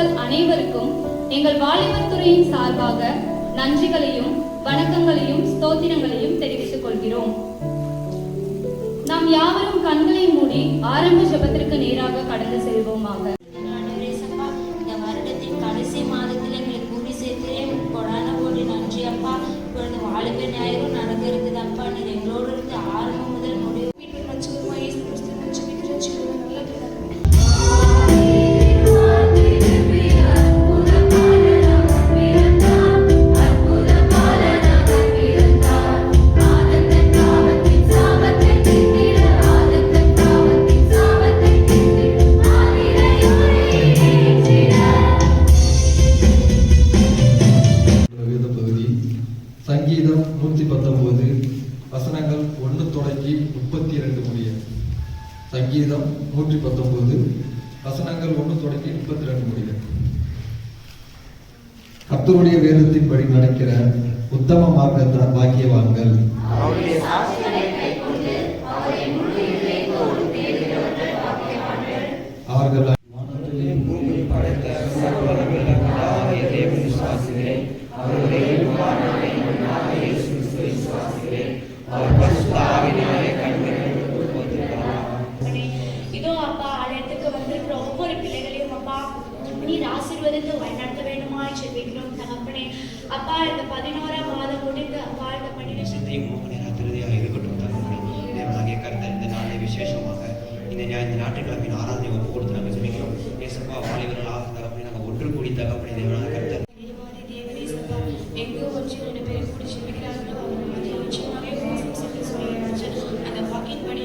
மக்கள் அனைவருக்கும் எங்கள் வாலிபர் துறையின் சார்பாக நன்றிகளையும் வணக்கங்களையும் ஸ்தோத்திரங்களையும் தெரிவித்துக் கொள்கிறோம். நாம் யாவரும் கண்களை மூடி ஆரம்ப ஜெபத்திற்கு நேராக கடந்து செல்வோமாக. இந்த வருடத்தின் கடைசி மாதத்தில் எங்களுக்கு கூடி சேர்த்து கொடான போடி நன்றி அப்பா. இப்பொழுது வாலிபர் ஞாயிறும் நடக்க இருக்குது அப்பா. நீர் எங்களோடு இருந்து ஆரம்பம் முதல் முடிவு சங்கீதம் 119 வசனங்கள் 1 தொடங்கி 32 முடிய. சங்கீதம் 119 வசனங்கள் 1 தொடங்கி 32 முடிய. கர்த்தருடைய வேதத்தின்படி நடக்கிற உத்தம மார்க்கத்தார் பாக்கியவான்கள். அவர்கள் இதோ அப்பா ஆலயத்துக்கு வந்திருக்கிற ஒவ்வொரு பிள்ளைகளையும் அப்பா நீர் ஆசீர்வதித்து வழிநடத்த வேண்டுமாய் ஜெபிக்கிறோம் தகப்பனே. அப்பா இந்த 11ஆம் மாதம் முடிந்து அப்பா இந்த பண்டிகை இருக்கட்டும் தகப்பனே. தேவனாகிய கர்த்தர் இந்த நாளை விசேஷமாக இந்த ஞாயிற்றுக்கிழமையின் ஆராதனை ஒப்பு கொடுத்து நாங்கள் ஜெபிக்கிறோம். ஏசப்பா வாலிபர்களாக தகப்பனே நாங்கள் ஒன்று கூடி தகப்பனே தேவனாக கர்த்தர் எங்கோ வச்சு 2 பேரும் கூடி ஜெபிக்கிறார்களோ அவங்க நிச்சயமாகவே மோசம் செய்து சொல்லியாச்சு. அந்த வாக்கின்படி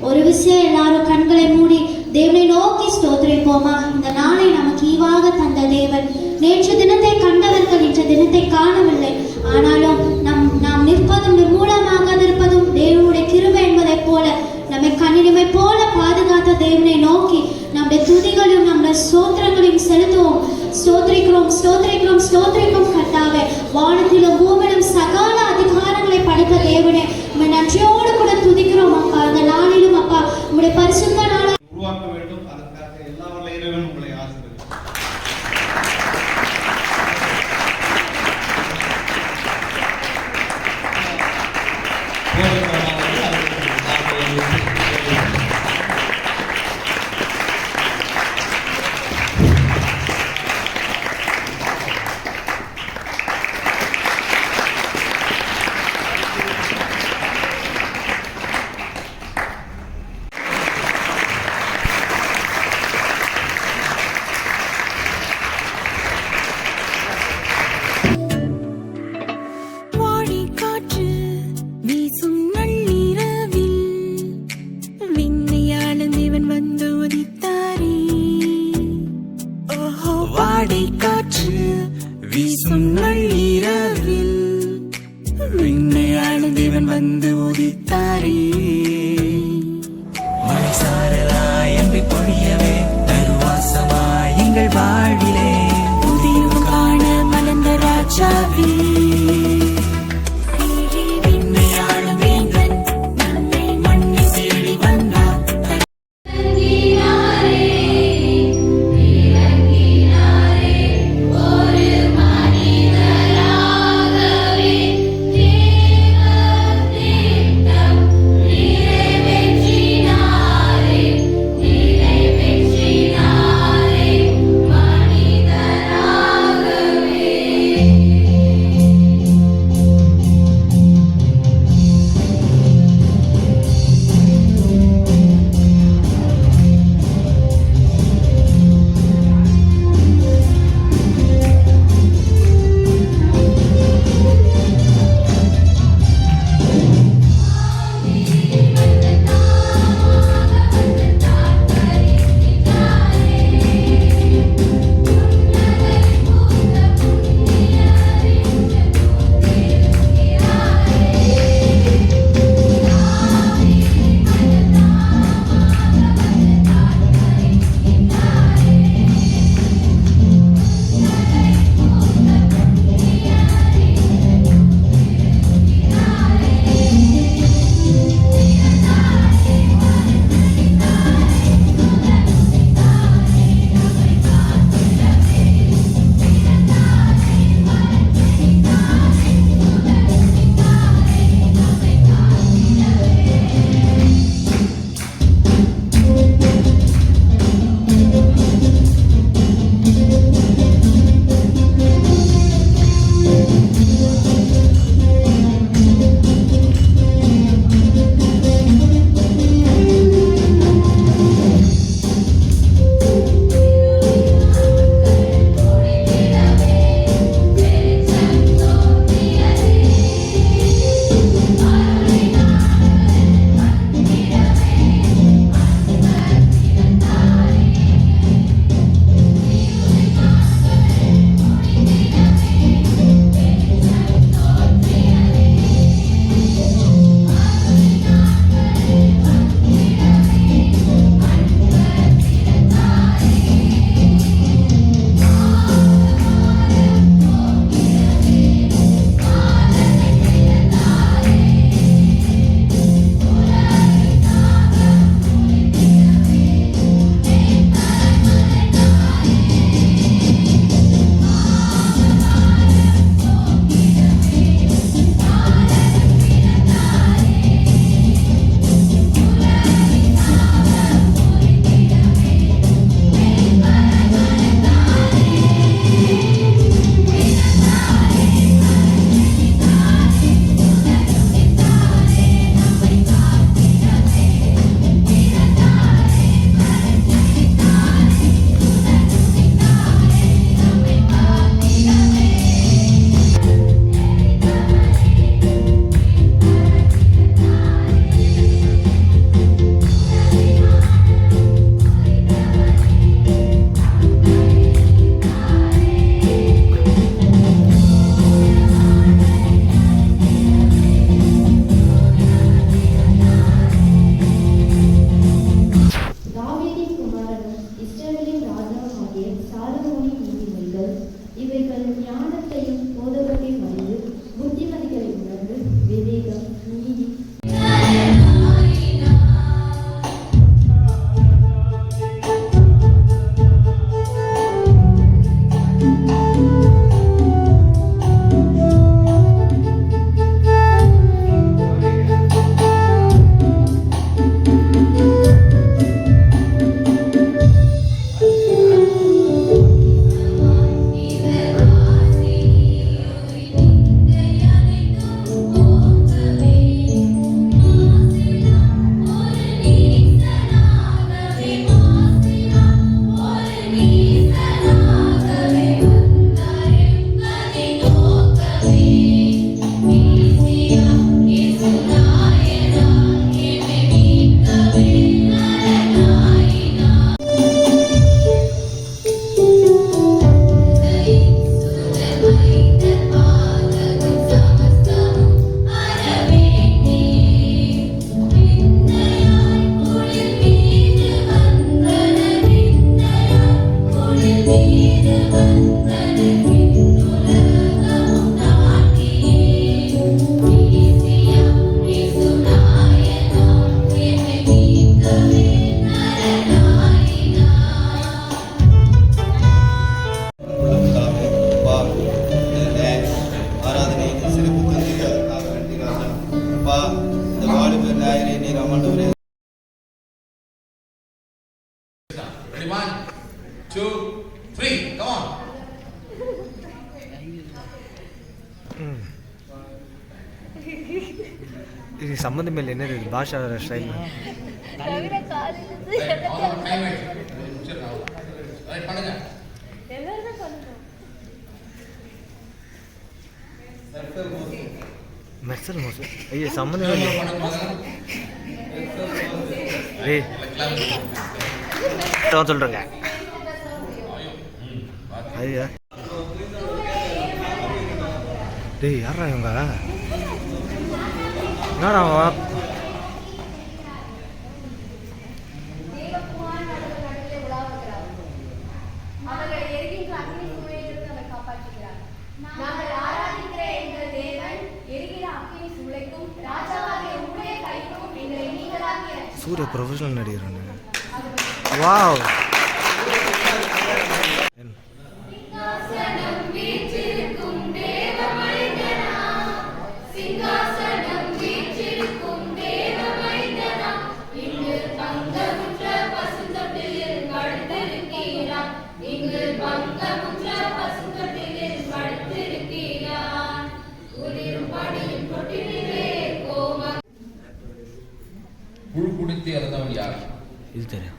ஒரு விஷயம் எல்லாரும் கண்களை மூடி தேவனை நோக்கி ஸ்தோத்திரிப்போமா. இந்த நாளை நமக்கு ஈவாக தந்த தேவன். நேற்று தினத்தை கண்டவர்கள் இன்ற தினத்தை காணவில்லை. ஆனாலும் நாம் நிற்பதும் நிர்மூலமாக நிற்பதும் தேவனுடைய கிருபை என்பதைப் போல நம்மை கண்ணினிமை போல பாதுகாத்த தேவனை நோக்கி நம்முடைய துதிகளையும் நம்முடைய ஸ்தோத்திரங்களையும் செலுத்துவோம். ஸ்தோத்திரிக்கிறோம் ஸ்தோத்திரிக்கிறோம் ஸ்தோத்திரிக்கிறோம் கர்த்தாவே. வானத்திலும் பூமியிலும் சகல அதிகாரங்களை படைத்த தேவனே உம்மை நன்றியோடு கூட துதிக்கிறோம் அப்பா. அந்த நாளிலும் அப்பா உம்முடைய பரிசுத்த நாளை உருவாக்க வேண்டும். அதற்காக எல்லா வல்ல இறைவன் உங்களை ஆசீர்வதிப்பார். வீசும் நள்ளிரவில் விண்ணையாளும் தேவன் வந்து உதித்தாரே. மழை சாரலாய் அன்பை பொழியவே தருவாசமாய் எங்கள் வாழ்விலே புதிய காண மலர்ந்த ராஜாவே. தைரிய நீரம் ஆண்டவரே. Ready, 1, 2, 3, come on. இது சம்மந்தம் இல்லை. என்ன இது பாஷா style? Right, all time it. சரி, right, பண்ணுங்க. மெர்சல் மோசம். ஐயோ சம்மந்தம் இல்லை. ஏய் சொல்கிறேங்க. ஐயா டேய் யாரா இவங்க? என்னடா அவன்? சூரிய ப்ரொஃபஷனல் நடிகர். வாவ். புழு குடித்து இறந்தவன் யார்? இது தெரியும்.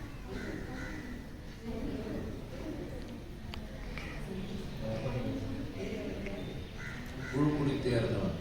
புழு குடித்து இறந்தவன்